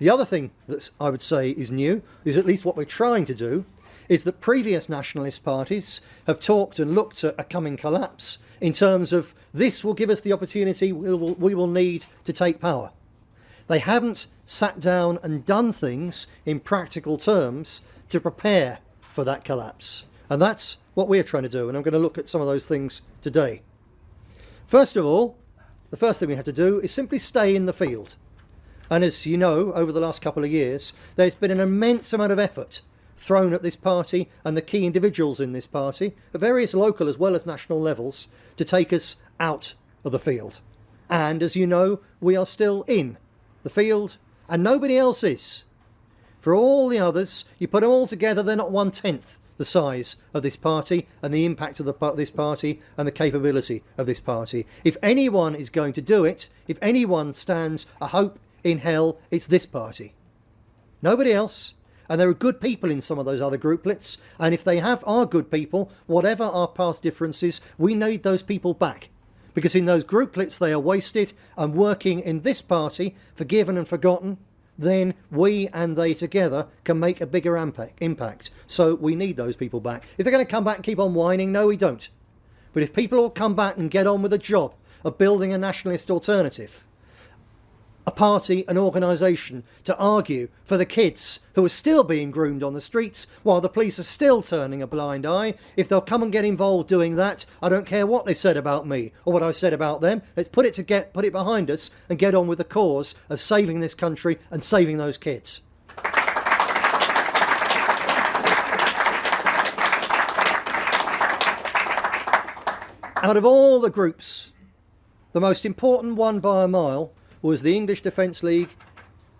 The other thing that I would say is new, is at least what we're trying to do, is that previous nationalist parties have talked and looked at a coming collapse in terms of this will give us the opportunity we will need to take power. They haven't sat down and done things in practical terms to prepare for that collapse. And that's what we're trying to do, and I'm going to look at some of those things today. First of all, the first thing we have to do is simply stay in the field. And as you know, over the last couple of years, there's been an immense amount of effort thrown at this party and the key individuals in this party, at various local as well as national levels, to take us out of the field. And as you know, we are still in the field, and nobody else is. For all the others, you put them all together, they're not 1/10 the size of this party and the impact of this party and the capability of this party. If anyone is going to do it, if anyone stands a hope in hell, it's this party. Nobody else. And there are good people in some of those other grouplets, and if they are good people, whatever our past differences, we need those people back. Because in those grouplets they are wasted, and working in this party, forgiven and forgotten, then we and they together can make a bigger impact. So we need those people back. If they're going to come back and keep on whining, no we don't. But if people will come back and get on with the job of building a nationalist alternative, a party, an organisation to argue for the kids who are still being groomed on the streets while the police are still turning a blind eye, if they'll come and get involved doing that, I don't care what they said about me or what I said about them. Let's put it behind us and get on with the cause of saving this country and saving those kids. Out of all the groups, the most important one by a mile was the English Defence League,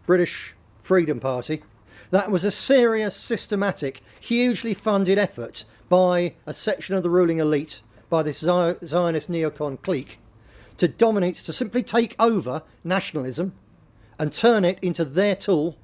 British Freedom Party. That was a serious, systematic, hugely funded effort by a section of the ruling elite, by this Zionist neocon clique, to dominate, to simply take over nationalism and turn it into their tool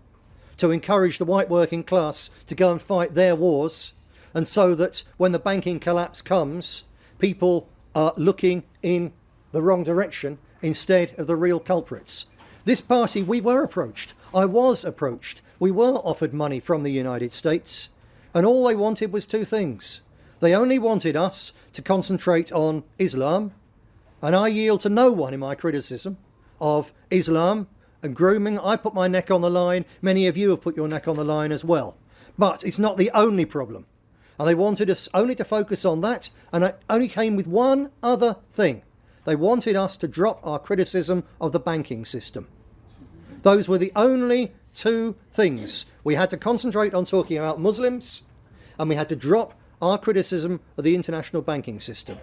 to encourage the white working class to go and fight their wars, and so that when the banking collapse comes, people are looking in the wrong direction instead of the real culprits. This party, we were approached. I was approached. We were offered money from the United States, and all they wanted was two things. They only wanted us to concentrate on Islam, and I yield to no one in my criticism of Islam and grooming. I put my neck on the line. Many of you have put your neck on the line as well. But it's not the only problem. And they wanted us only to focus on that, and it only came with one other thing. They wanted us to drop our criticism of the banking system. Those were the only two things. We had to concentrate on talking about Muslims, and we had to drop our criticism of the international banking system.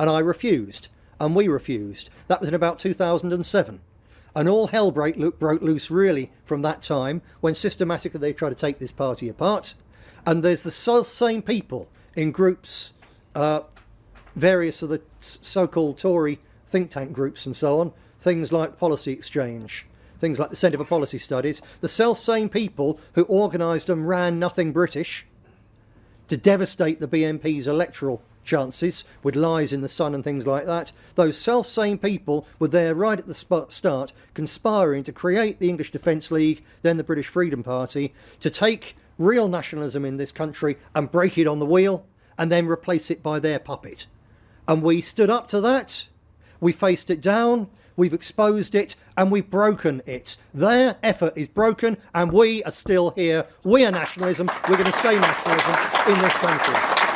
And I refused, and we refused. That was in about 2007. And all hell broke loose really from that time, when systematically they tried to take this party apart. And there's the self-same people in groups, various of the so-called Tory think tank groups and so on, things like Policy Exchange, things like the Centre for Policy Studies, the self-same people who organised and ran Nothing British to devastate the BNP's electoral chances with lies in the Sun and things like that, those self-same people were there right at the start, conspiring to create the English Defence League, then the British Freedom Party, to take real nationalism in this country and break it on the wheel and then replace it by their puppet. And we stood up to that, we faced it down, we've exposed it, and we've broken it. Their effort is broken, and we are still here. We are nationalism. We're going to stay nationalism in this country.